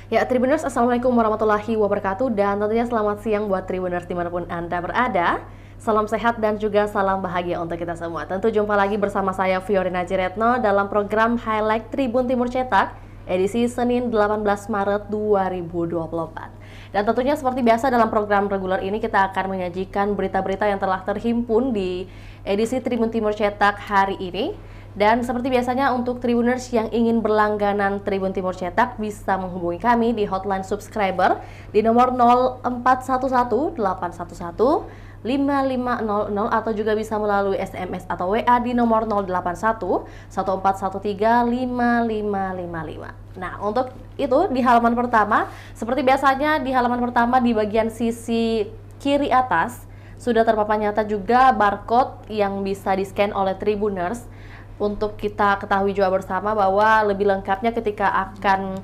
Ya, Tribuners, Assalamualaikum warahmatullahi wabarakatuh, dan tentunya selamat siang buat Tribuners dimanapun Anda berada. Salam sehat dan juga salam bahagia untuk kita semua. Tentu jumpa lagi bersama saya Fiorina Jiretno dalam program Highlight Tribun Timur Cetak edisi Senin 18 Maret 2024. Dan tentunya seperti biasa dalam program reguler ini kita akan menyajikan berita-berita yang telah terhimpun di edisi Tribun Timur Cetak hari ini. Dan seperti biasanya untuk Tribuners yang ingin berlangganan Tribun Timur Cetak bisa menghubungi kami di hotline subscriber di nomor 0411 811 5500 atau juga bisa melalui SMS atau WA di nomor 081 1413 5555. Nah, untuk itu di halaman pertama, seperti biasanya di halaman pertama di bagian sisi kiri atas sudah terpampang nyata juga barcode yang bisa di-scan oleh Tribuners untuk kita ketahui juga bersama bahwa lebih lengkapnya ketika akan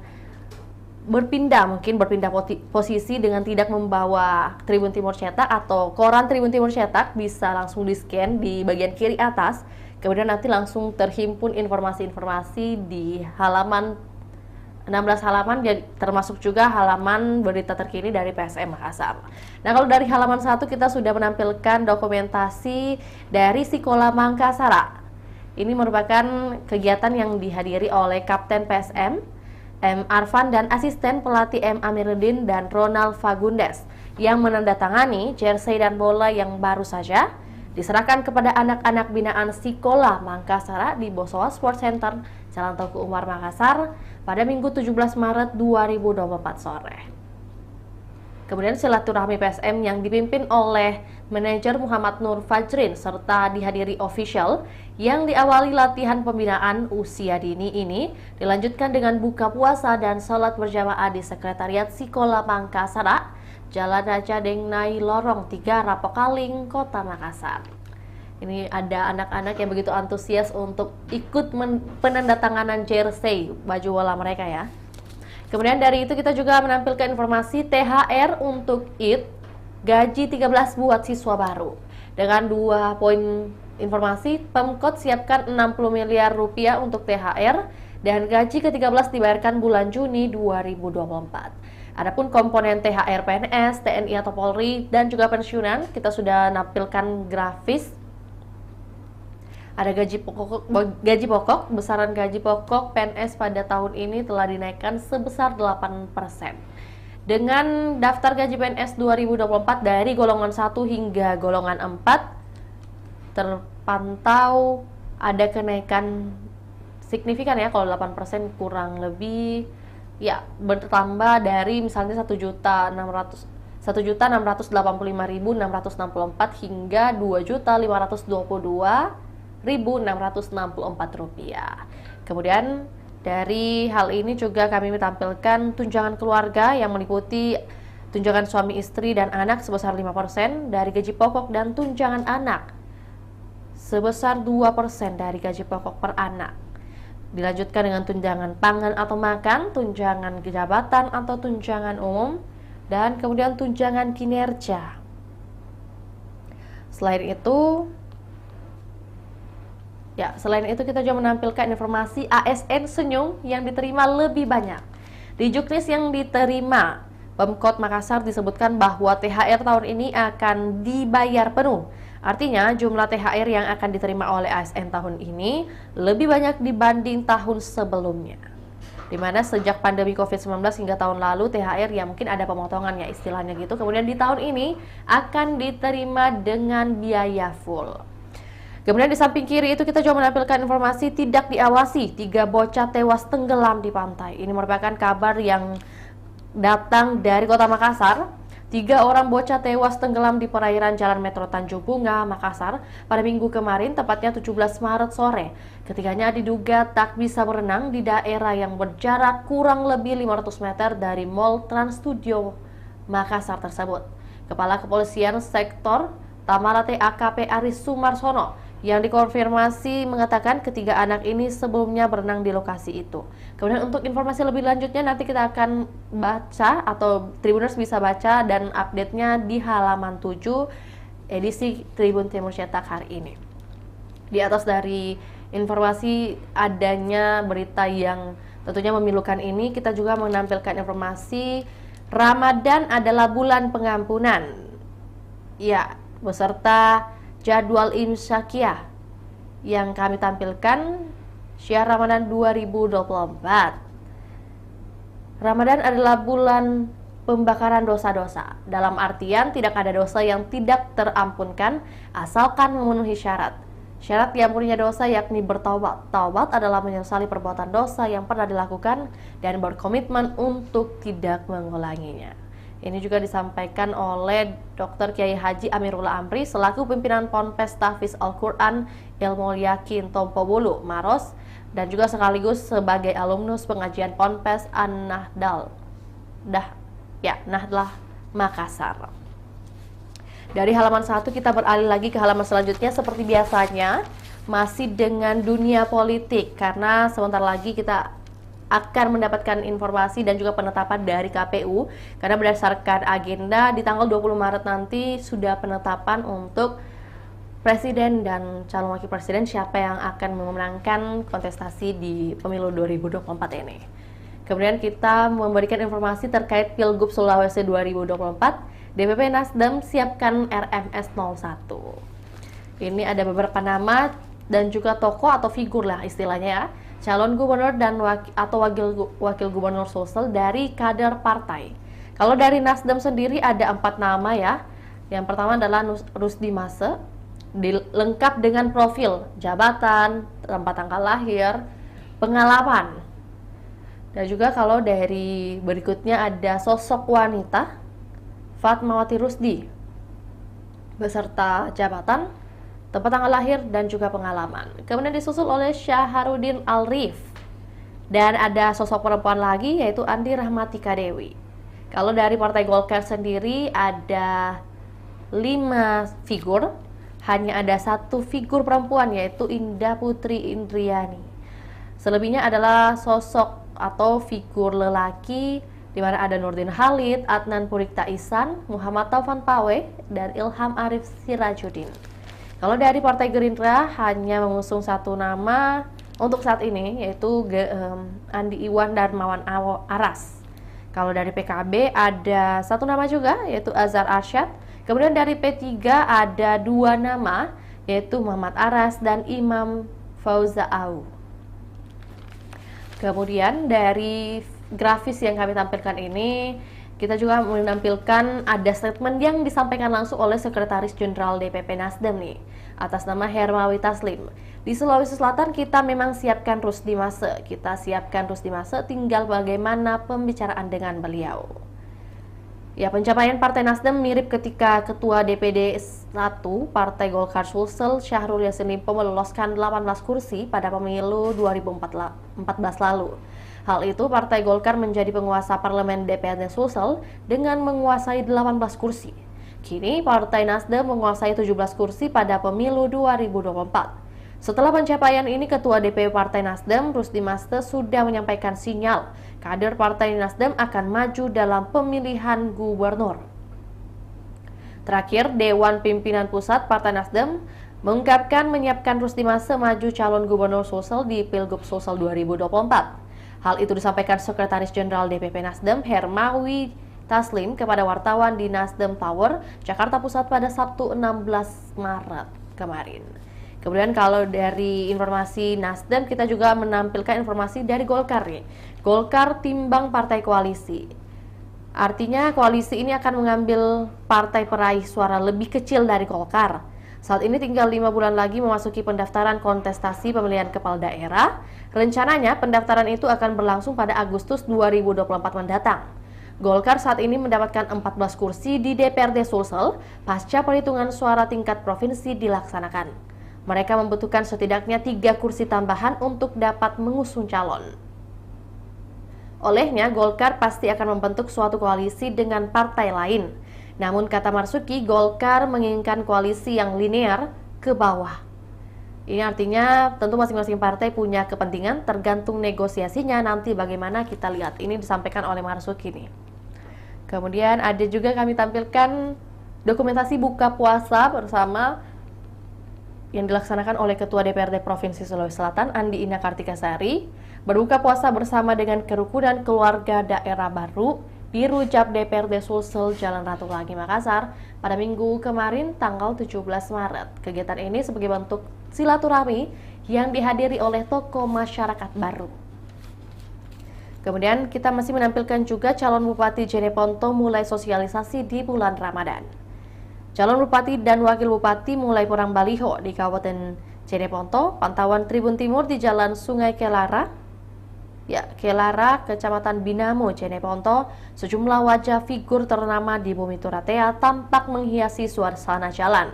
mungkin berpindah posisi dengan tidak membawa Tribun Timur Cetak atau koran Tribun Timur Cetak, bisa langsung di-scan di bagian kiri atas, kemudian nanti langsung terhimpun informasi-informasi di halaman 16 halaman, termasuk juga halaman berita terkini dari PSM Makassar. Nah, kalau dari halaman 1 kita sudah menampilkan dokumentasi dari Sekolah Mangkasara. Ini merupakan kegiatan yang dihadiri oleh Kapten PSM, M. Arfan, dan asisten pelatih M. Amiruddin dan Ronald Fagundes yang menandatangani jersey dan bola yang baru saja diserahkan kepada anak-anak binaan Sekolah Mangkasara di Bosowa Sport Center, Jalan Teuku Umar, Makassar pada Minggu 17 Maret 2024 sore. Kemudian silaturahmi PSM yang dipimpin oleh manajer Muhammad Nur Fajrin serta dihadiri official yang diawali latihan pembinaan usia dini ini dilanjutkan dengan buka puasa dan sholat berjamaah di Sekretariat Sekolah Mangkasara, Jalan Raja Dengnai Lorong 3, Rapokaling, Kota Makassar. Ini ada anak-anak yang begitu antusias untuk ikut penandatanganan jersey baju bola mereka ya. Kemudian dari itu kita juga menampilkan informasi THR untuk IT, gaji 13 buat siswa baru. Dengan 2 poin informasi, Pemkot siapkan 60 miliar rupiah untuk THR dan gaji ke-13 dibayarkan bulan Juni 2024. Adapun komponen THR PNS, TNI atau Polri dan juga pensiunan, kita sudah nampilkan grafis. Ada gaji pokok, besaran gaji pokok PNS pada tahun ini telah dinaikkan sebesar 8%. Dengan daftar gaji PNS 2024 dari golongan 1 hingga golongan 4 terpantau ada kenaikan signifikan ya, kalau 8% kurang lebih ya bertambah dari misalnya 1.685.664 hingga 2.522.664 rupiah. Kemudian dari hal ini juga kami menampilkan tunjangan keluarga yang meliputi tunjangan suami istri dan anak sebesar 5% dari gaji pokok dan tunjangan anak sebesar 2% dari gaji pokok per anak. Dilanjutkan dengan tunjangan pangan atau makan, tunjangan jabatan atau tunjangan umum, dan kemudian tunjangan kinerja. Selain itu kita juga menampilkan informasi ASN Senyum yang diterima lebih banyak. Di juknis yang diterima Pemkot Makassar disebutkan bahwa THR tahun ini akan dibayar penuh. Artinya jumlah THR yang akan diterima oleh ASN tahun ini lebih banyak dibanding tahun sebelumnya. Di mana sejak pandemi COVID-19 hingga tahun lalu THR ya mungkin ada pemotongan ya istilahnya gitu. Kemudian di tahun ini akan diterima dengan biaya full. Kemudian di samping kiri itu kita juga menampilkan informasi tidak diawasi, 3 bocah tewas tenggelam di pantai. Ini merupakan kabar yang datang dari Kota Makassar. 3 orang bocah tewas tenggelam di perairan Jalan Metro Tanjung Bunga, Makassar pada Minggu kemarin, tepatnya 17 Maret sore. Ketiganya diduga tak bisa berenang di daerah yang berjarak kurang lebih 500 meter dari Mall Trans Studio Makassar tersebut. Kepala Kepolisian Sektor Tamarate AKP Aris Sumarsono yang dikonfirmasi mengatakan ketiga anak ini sebelumnya berenang di lokasi itu. Kemudian untuk informasi lebih lanjutnya nanti kita akan baca atau Tribuners bisa baca dan update-nya di halaman 7 edisi Tribun Timur Cetak hari ini. Di atas dari informasi adanya berita yang Tentunya memilukan ini kita juga menampilkan informasi Ramadan adalah bulan pengampunan. Ya, beserta jadwal imsakiyah yang kami tampilkan syiar Ramadan 2024. Ramadan adalah bulan pembakaran dosa-dosa. Dalam artian tidak ada dosa yang tidak terampunkan asalkan memenuhi syarat. Syarat diampuninya dosa yakni bertaubat. Taubat adalah menyesali perbuatan dosa yang pernah dilakukan dan berkomitmen untuk tidak mengulanginya. Ini juga disampaikan oleh Dr. Kiai Haji Amirullah Amri selaku pimpinan Ponpes Tahfiz Al-Quran Ilmu Yakin Tompobulu, Maros, dan juga sekaligus sebagai alumnus pengajian Ponpes An-Nahdal Nahdlah Makassar. Dari halaman 1 kita beralih lagi ke halaman selanjutnya seperti biasanya masih dengan dunia politik, karena sebentar lagi kita akan mendapatkan informasi dan juga penetapan dari KPU, karena berdasarkan agenda di tanggal 20 Maret nanti sudah penetapan untuk presiden dan calon wakil presiden siapa yang akan memenangkan kontestasi di pemilu 2024 ini. Kemudian kita memberikan informasi terkait Pilgub Sulawesi 2024. DPP Nasdem siapkan RMS 01. Ini ada beberapa nama dan juga tokoh atau figur lah istilahnya ya, calon gubernur dan wakil gubernur Sulsel dari kader partai. Kalau dari Nasdem sendiri ada 4 nama ya. Yang pertama adalah Rusdi Mase, lengkap dengan profil, jabatan, tempat tanggal lahir, pengalaman. Dan juga kalau dari berikutnya ada sosok wanita, Fatmawati Rusdi, beserta jabatan, tempat tanggal lahir, dan juga pengalaman. Kemudian disusul oleh Syaharudin Alrif. Dan ada sosok perempuan lagi yaitu Andi Rahmatika Dewi. Kalau dari Partai Golkar sendiri ada 5 figur, hanya ada 1 figur perempuan yaitu Indah Putri Indriani. Selebihnya adalah sosok atau figur lelaki, di mana ada Nurdin Halid, Adnan Purikta Ihsan, Muhammad Taufan Pawe, dan Ilham Arif Sirajuddin. Kalau dari Partai Gerindra hanya mengusung 1 nama untuk saat ini, yaitu Andi Iwan Darmawan Aras. Kalau dari PKB ada 1 nama juga, yaitu Azhar Arsyad. Kemudian dari P3 ada 2 nama, yaitu Muhammad Aras dan Imam Fauza Au. Kemudian dari grafis yang kami tampilkan ini, kita juga menampilkan ada statement yang disampaikan langsung oleh Sekretaris Jenderal DPP Nasdem nih, atas nama Hermawi Taslim. Di Sulawesi Selatan kita memang siapkan Rusdi Mase, tinggal bagaimana pembicaraan dengan beliau. Ya, pencapaian Partai Nasdem mirip ketika Ketua DPD 1 Partai Golkar Sulsel Syahrul Yassin Limpo meloloskan 18 kursi pada pemilu 2014 lalu. Hal itu, Partai Golkar menjadi penguasa parlemen DPRD Sulsel dengan menguasai 18 kursi. Kini, Partai Nasdem menguasai 17 kursi pada pemilu 2024. Setelah pencapaian ini, Ketua DPP Partai Nasdem, Rusdi Mase, sudah menyampaikan sinyal kader Partai Nasdem akan maju dalam pemilihan gubernur. Terakhir, Dewan Pimpinan Pusat Partai Nasdem mengungkapkan menyiapkan Rusdi Mase maju calon gubernur Sulsel di Pilgub Sulsel 2024. Hal itu disampaikan Sekretaris Jenderal DPP Nasdem Hermawi Taslim kepada wartawan di Nasdem Tower, Jakarta Pusat pada Sabtu 16 Maret kemarin. Kemudian kalau dari informasi Nasdem, kita juga menampilkan informasi dari Golkar nih. Golkar timbang partai koalisi. Artinya koalisi ini akan mengambil partai peraih suara lebih kecil dari Golkar. Saat ini tinggal 5 bulan lagi memasuki pendaftaran kontestasi pemilihan kepala daerah. Rencananya pendaftaran itu akan berlangsung pada Agustus 2024 mendatang. Golkar saat ini mendapatkan 14 kursi di DPRD Sulsel pasca perhitungan suara tingkat provinsi dilaksanakan. Mereka membutuhkan setidaknya 3 kursi tambahan untuk dapat mengusung calon. Olehnya, Golkar pasti akan membentuk suatu koalisi dengan partai lain. Namun, kata Marsuki, Golkar menginginkan koalisi yang linear ke bawah. Ini artinya tentu masing-masing partai punya kepentingan, tergantung negosiasinya nanti bagaimana kita lihat. Ini disampaikan oleh Marsuki nih. Kemudian ada juga kami tampilkan dokumentasi buka puasa bersama yang dilaksanakan oleh Ketua DPRD Provinsi Sulawesi Selatan, Andi Ina Kartikasari, berbuka puasa bersama dengan kerukunan keluarga daerah baru di Rujak DPRD Sulsel Jalan Ratu Lagi, Makassar pada Minggu kemarin tanggal 17 Maret. Kegiatan ini sebagai bentuk silaturahmi yang dihadiri oleh tokoh masyarakat baru. Kemudian kita masih menampilkan juga calon Bupati Jeneponto mulai sosialisasi di bulan Ramadan. Calon Bupati dan Wakil Bupati mulai perang baliho di Kabupaten Jeneponto, pantauan Tribun Timur di Jalan Sungai Kelara, Kelara, Kecamatan Binamo, Jeneponto. Sejumlah wajah figur ternama di Bumi Turatea tampak menghiasi suasana jalan.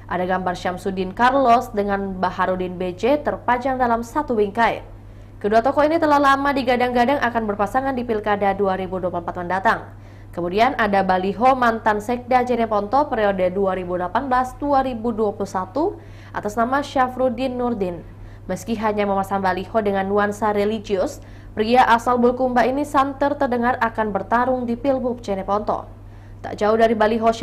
Ada gambar Syamsuddin Carlos dengan Baharudin BJ terpajang dalam satu bingkai. Kedua tokoh ini telah lama digadang-gadang akan berpasangan di Pilkada 2024 mendatang. Kemudian ada baliho mantan Sekda Jeneponto periode 2018-2021 atas nama Syafruddin Nurdin. Meski hanya memasang baliho dengan nuansa religius, pria asal Bulukumba ini santer terdengar akan bertarung di Pilbub Jeneponto. Tak jauh dari baliho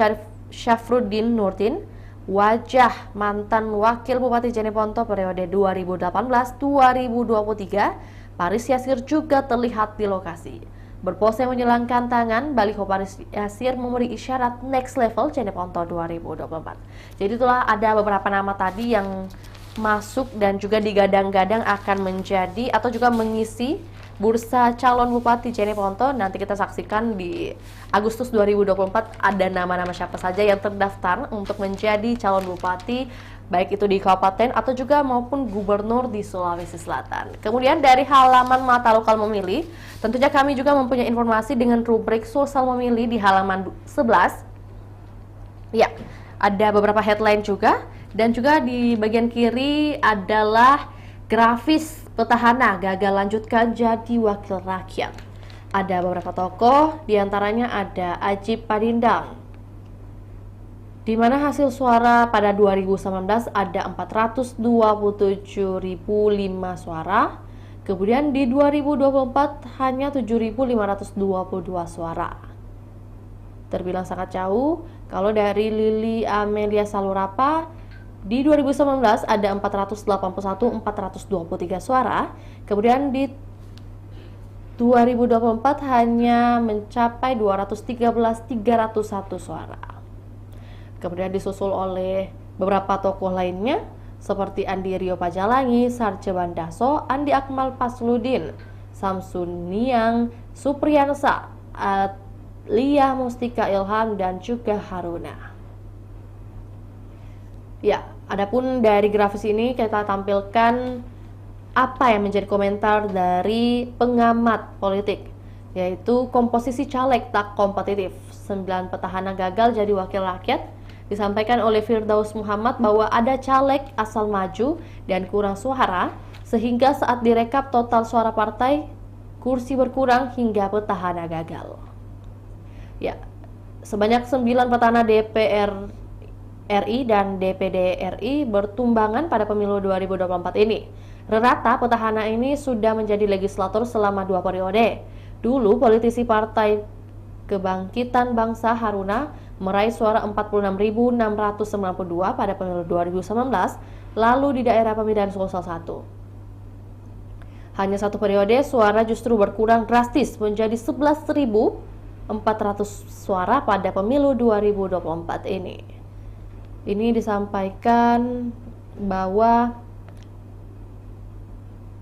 Syafruddin Nurdin, wajah mantan Wakil Bupati Jeneponto periode 2018-2023, Paris Yasir juga terlihat di lokasi. Berpose menyilangkan tangan, baliho Paris Yasir memberi isyarat next level Jeneponto 2024. Jadi itulah ada beberapa nama tadi yang masuk dan juga digadang-gadang akan menjadi atau juga mengisi bursa calon Bupati Jeneponto. Nanti kita saksikan di Agustus 2024 ada nama-nama siapa saja yang terdaftar untuk menjadi calon Bupati, baik itu di kabupaten atau juga maupun gubernur di Sulawesi Selatan. Kemudian dari halaman Mata Lokal Memilih, tentunya kami juga mempunyai informasi dengan rubrik Sosial Memilih di halaman 11. Ya, ada beberapa headline juga. Dan juga di bagian kiri adalah grafis petahana gagal lanjutkan jadi wakil rakyat. Ada beberapa tokoh, diantaranya ada Ajib Padindang, di mana hasil suara pada 2019 ada 427.005 suara, kemudian di 2024 hanya 7.522 suara. Terbilang sangat jauh. Kalau dari Lili Amelia Salurapa, di 2019 ada 481.423 suara, kemudian di 2024 hanya mencapai 213.301 suara. Kemudian disusul oleh beberapa tokoh lainnya seperti Andi Rio Pajalangi, Sarce Bandaso, Andi Akmal Pasludin, Samsun Niang, Supriyansa, Lia Mustika Ilham, dan juga Haruna. Ya, adapun dari grafis ini kita tampilkan apa yang menjadi komentar dari pengamat politik, yaitu komposisi caleg tak kompetitif. 9 petahana gagal jadi wakil rakyat. Disampaikan oleh Firdaus Muhammad bahwa ada caleg asal maju dan kurang suara, sehingga saat direkap total suara partai, kursi berkurang hingga petahana gagal. Ya, sebanyak 9 petahana DPR RI dan DPD RI bertumbangan pada pemilu 2024 ini. Rata petahana ini sudah menjadi legislator selama 2 periode. Dulu politisi Partai Kebangkitan Bangsa Haruna meraih suara 46.692 pada pemilu 2019, lalu di daerah pemilihan Sulsel 1. Hanya 1 periode, suara justru berkurang drastis menjadi 11.400 suara pada pemilu 2024 ini. Ini disampaikan bahwa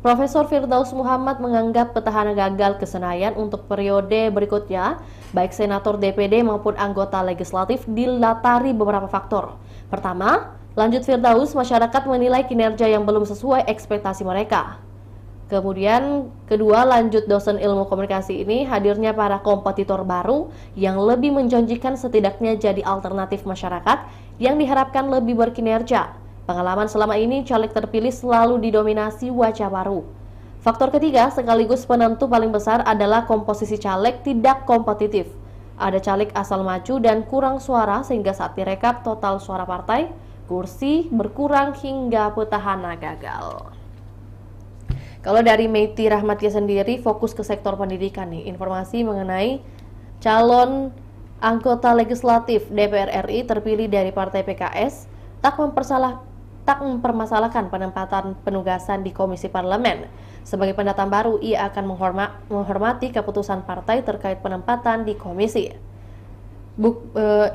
Profesor Firdaus Muhammad menganggap petahana gagal ke Senayan untuk periode berikutnya, baik senator DPD maupun anggota legislatif, dilatari beberapa faktor. Pertama, lanjut Firdaus, masyarakat menilai kinerja yang belum sesuai ekspektasi mereka. Kemudian kedua, lanjut dosen ilmu komunikasi ini, hadirnya para kompetitor baru yang lebih menjanjikan, setidaknya jadi alternatif masyarakat yang diharapkan lebih berkinerja. Pengalaman selama ini caleg terpilih selalu didominasi wajah baru. Faktor ketiga sekaligus penentu paling besar adalah komposisi caleg tidak kompetitif. Ada caleg asal maju dan kurang suara sehingga saat direkap total suara partai, kursi berkurang hingga petahana gagal. Kalau dari Meiti Rahmatia sendiri fokus ke sektor pendidikan nih, informasi mengenai calon anggota legislatif DPR RI terpilih dari Partai PKS tak tak mempermasalahkan penempatan penugasan di komisi parlemen. Sebagai pendatang baru, ia akan menghormati keputusan partai terkait penempatan di komisi.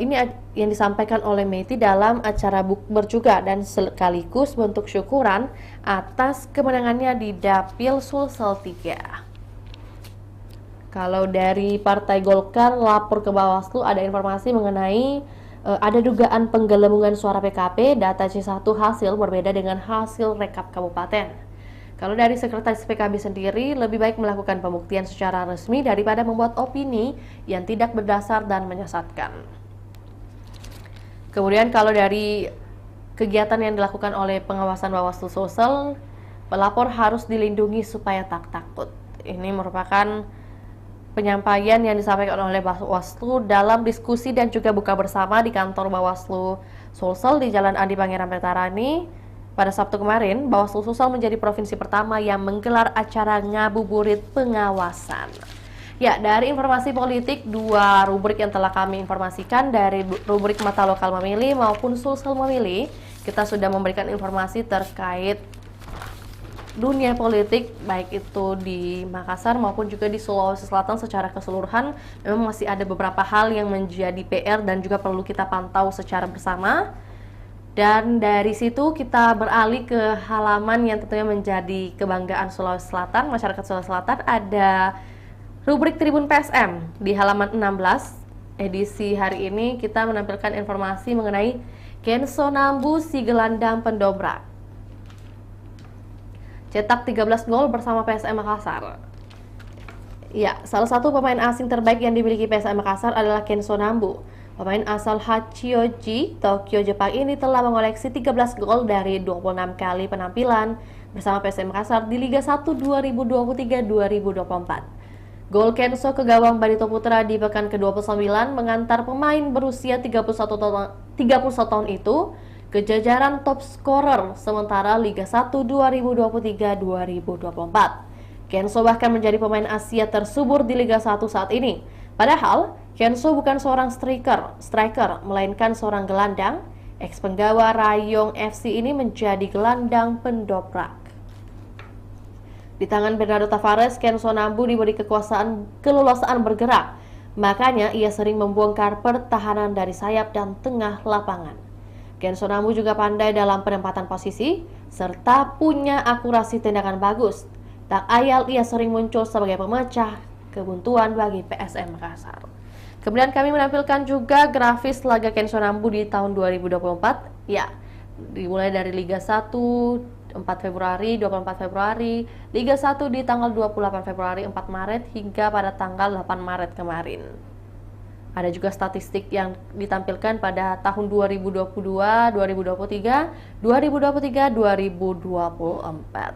Ini yang disampaikan oleh Meti dalam acara bukber juga dan sekaligus bentuk syukuran atas kemenangannya di Dapil Sulsel 3. Kalau dari Partai Golkar lapor ke Bawaslu ada informasi mengenai ada dugaan penggelembungan suara PKP, data C1 hasil berbeda dengan hasil rekap kabupaten. Kalau dari Sekretaris PKB sendiri, lebih baik melakukan pembuktian secara resmi daripada membuat opini yang tidak berdasar dan menyesatkan. Kemudian kalau dari kegiatan yang dilakukan oleh pengawasan Bawaslu Sulsel, pelapor harus dilindungi supaya tak takut. Ini merupakan penyampaian yang disampaikan oleh Bawaslu dalam diskusi dan juga buka bersama di kantor Bawaslu Sulsel di Jalan Andi Pangeran Petarani. Pada Sabtu kemarin, Bawaslu Sulsel menjadi provinsi pertama yang menggelar acara ngabuburit pengawasan. Ya, dari informasi politik, dua rubrik yang telah kami informasikan dari rubrik Mata Lokal Memilih maupun Sulsel Memilih, kita sudah memberikan informasi terkait dunia politik, baik itu di Makassar maupun juga di Sulawesi Selatan secara keseluruhan. Memang masih ada beberapa hal yang menjadi PR dan juga perlu kita pantau secara bersama. Dan dari situ kita beralih ke halaman yang tentunya menjadi kebanggaan Sulawesi Selatan, masyarakat Sulawesi Selatan. Ada rubrik Tribun PSM di halaman 16. Edisi hari ini kita menampilkan informasi mengenai Kenso Nambu si gelandang pendobrak. Cetak 13 gol bersama PSM Makassar. Ya, salah satu pemain asing terbaik yang dimiliki PSM Makassar adalah Kenso Nambu. Pemain asal Hachioji, Tokyo, Jepang ini telah mengoleksi 13 gol dari 26 kali penampilan bersama PSM Makassar di Liga 1 2023-2024. Gol Kenso ke gawang Barito Putra di pekan ke-29 mengantar pemain berusia 31 tahun itu ke jajaran top scorer sementara Liga 1 2023-2024. Kenso bahkan menjadi pemain Asia tersubur di Liga 1 saat ini. Padahal, Kenso bukan seorang striker, melainkan seorang gelandang. Ex-penggawa Rayong FC ini menjadi gelandang pendobrak. Di tangan Bernardo Tavares, Kenso Nambu diberi keleluasaan bergerak. Makanya ia sering membongkar pertahanan dari sayap dan tengah lapangan. Kenso Nambu juga pandai dalam penempatan posisi, serta punya akurasi tendangan bagus. Tak ayal ia sering muncul sebagai pemecah kebuntuan bagi PSM Makassar. Kemudian kami menampilkan juga grafis laga Kenso Nambu di tahun 2024. Ya, dimulai dari Liga 1 4 Februari, 24 Februari, Liga 1 di tanggal 28 Februari, 4 Maret hingga pada tanggal 8 Maret kemarin. Ada juga statistik yang ditampilkan pada tahun 2022, 2023, 2024.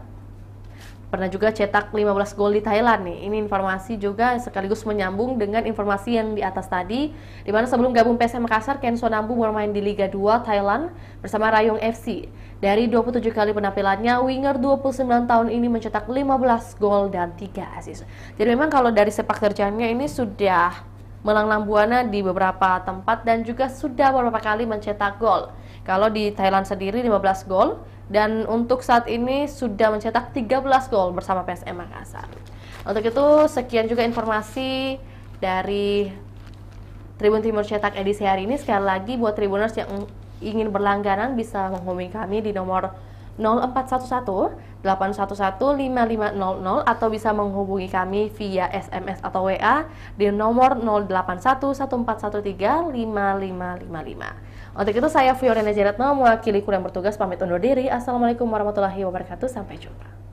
Pernah juga cetak 15 gol di Thailand nih. Ini informasi juga sekaligus menyambung dengan informasi yang di atas tadi, di mana sebelum gabung PSM Makassar, Kenso Nambu bermain di Liga 2 Thailand bersama Rayong FC. Dari 27 kali penampilannya, winger 29 tahun ini mencetak 15 gol dan 3 assist. Jadi memang kalau dari sepak terjangnya ini sudah melanglang buana di beberapa tempat dan juga sudah beberapa kali mencetak gol. Kalau di Thailand sendiri 15 gol, dan untuk saat ini sudah mencetak 13 gol bersama PSM Makassar. Untuk itu sekian juga informasi dari Tribun Timur Cetak edisi hari ini. Sekali lagi buat Tribuners yang ingin berlangganan bisa menghubungi kami di nomor 0411 811 5500 atau bisa menghubungi kami via SMS atau WA di nomor 081 1413 5555. Untuk itu saya Fiorina Jaretno mewakili kru yang bertugas pamit undur diri. Assalamualaikum warahmatullahi wabarakatuh. Sampai jumpa.